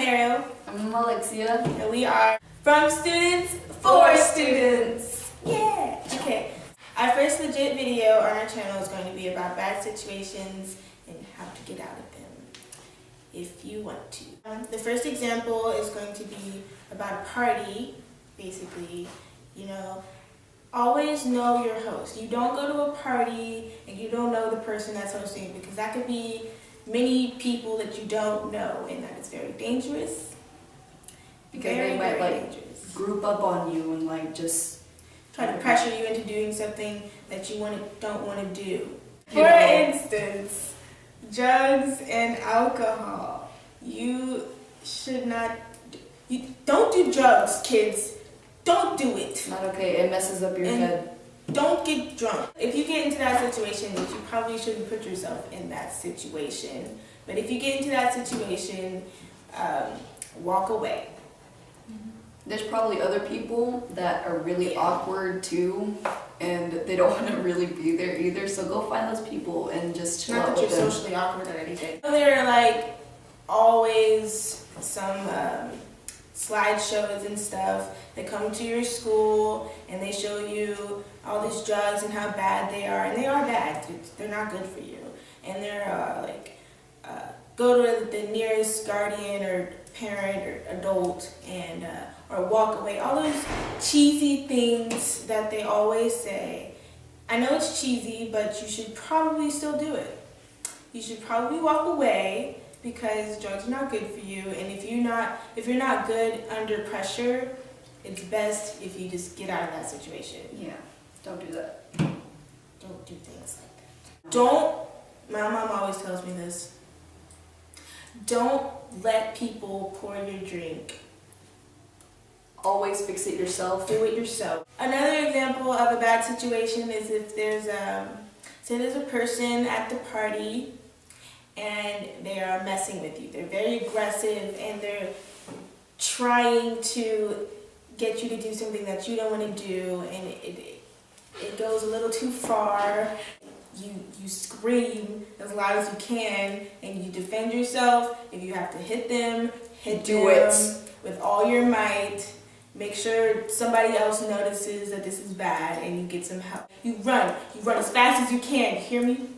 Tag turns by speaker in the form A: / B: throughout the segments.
A: Ariel.
B: I'm Alexia.
A: And we are From Students for Students. Yeah. Okay. Our first legit video on our channel is going to be about bad situations and how to get out of them if you want to. The first example is going to be about a party. Basically, always know your host. You don't go to a party and you don't know the person that's hosting, because that could be many people that you don't know, and that is very dangerous.
B: Because they might dangerous. Group up on you and just
A: try to pressure you into doing something that you don't want to do. For instance, drugs and alcohol. You should not. You don't do drugs, kids. Don't do it.
B: It's not okay. It messes up your head.
A: Don't get drunk. If you get into that situation, which you probably shouldn't put yourself in that situation, but if you get into that situation, walk away.
B: There's probably other people that are really awkward too, and they don't want to really be there either, so go find those people and just chill out with them.
A: Not that you're socially awkward or anything. There are always some slideshows and stuff that come to your school and they show you all these drugs and how bad they are, and they are bad. They're not good for you, and they're go to the nearest guardian or parent or adult and or walk away. All those cheesy things that they always say. I know it's cheesy, but you should probably still do it. You should probably walk away, because drugs are not good for you, and if you're not good under pressure, it's best if you just get out of that situation.
B: Yeah, don't do that.
A: Don't do things like that. My mom always tells me this. Don't let people pour your drink.
B: Always fix it yourself.
A: Do it yourself. Another example of a bad situation is if there's a person at the party and they are messing with you. They're very aggressive and they're trying to get you to do something that you don't want to do, and it goes a little too far. You scream as loud as you can and you defend yourself. If you have to hit them, do it with all your might. Make sure somebody else notices that this is bad and you get some help. You run as fast as you can. You hear me?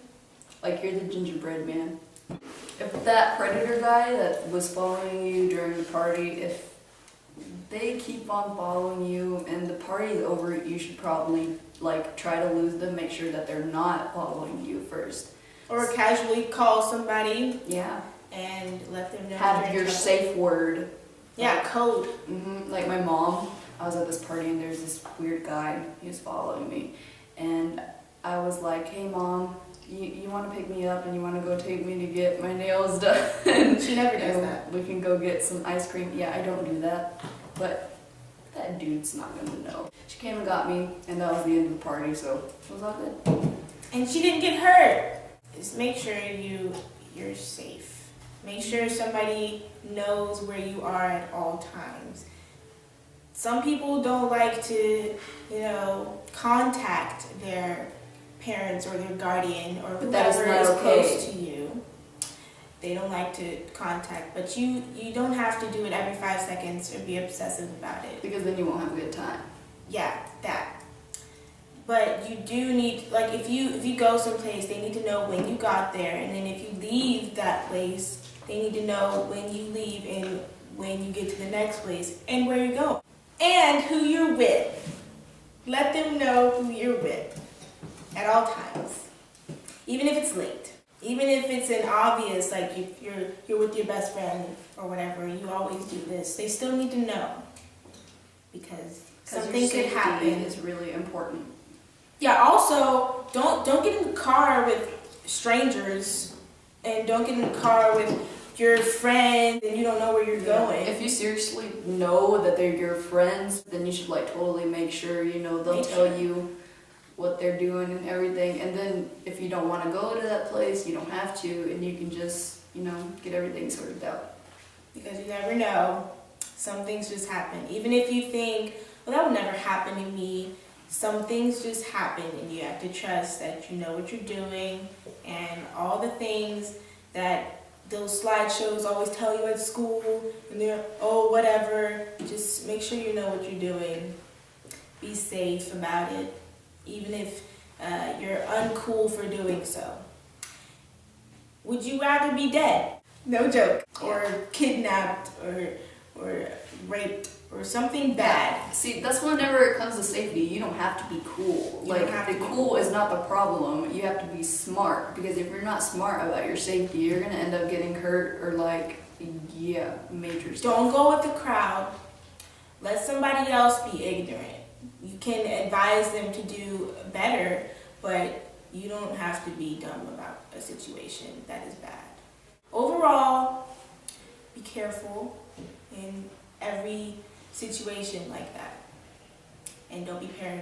B: Like you're the gingerbread man. If that predator guy that was following you during the party, if they keep on following you and the party's over, you should probably try to lose them. Make sure that they're not following you first.
A: Or casually call somebody.
B: Yeah.
A: And let them know.
B: Have your safe word.
A: Yeah, code.
B: Like my mom, I was at this party and there's this weird guy. He was following me, and I was like, "Hey, Mom, you want to pick me up and you want to go take me to get my nails done?"
A: She never does that.
B: We can go get some ice cream. Yeah, I don't do that, but that dude's not gonna know. She came and got me, and that was the end of the party, so it was all good.
A: And she didn't get hurt. Just make sure you're safe. Make sure somebody knows where you are at all times. Some people don't like to, contact their parents or their guardian or whoever is close to you. They don't like to contact, but you don't have to do it every 5 seconds or be obsessive about it.
B: Because then you won't have a good time.
A: Yeah, that. But you do need, if you go someplace, they need to know when you got there, and then if you leave that place, they need to know when you leave and when you get to the next place and where you're going. And who you're with. Let them know who you're with at all times. Even if it's late. Even if it's an obvious, if you're with your best friend or whatever, you always do this. They still need to know. Because something could happen.
B: Is really important.
A: Yeah, also, don't get in the car with strangers, and don't get in the car with your friend and you don't know where you're going.
B: If you seriously know that they're your friends, then you should totally make sure, they'll tell you what they're doing and everything. And then if you don't want to go to that place, you don't have to, and you can just, get everything sorted out.
A: Because you never know. Some things just happen. Even if you think, well, that would never happen to me, some things just happen, and you have to trust that you know what you're doing, and all the things that those slideshows always tell you at school, and they're, oh, whatever. Just make sure you know what you're doing. Be safe about it, even if you're uncool for doing so. Would you rather be dead? No joke. Or kidnapped, or raped, or something bad.
B: See, that's whenever it comes to safety, you don't have to be cool.
A: You don't
B: Like,
A: have
B: the
A: to be
B: cool is not the problem. You have to be smart. Because if you're not smart about your safety, you're gonna end up getting hurt or major stuff.
A: Don't go with the crowd. Let somebody else be ignorant. You can advise them to do better, but you don't have to be dumb about a situation that is bad. Overall, be careful in every situation like that. And don't be paranoid.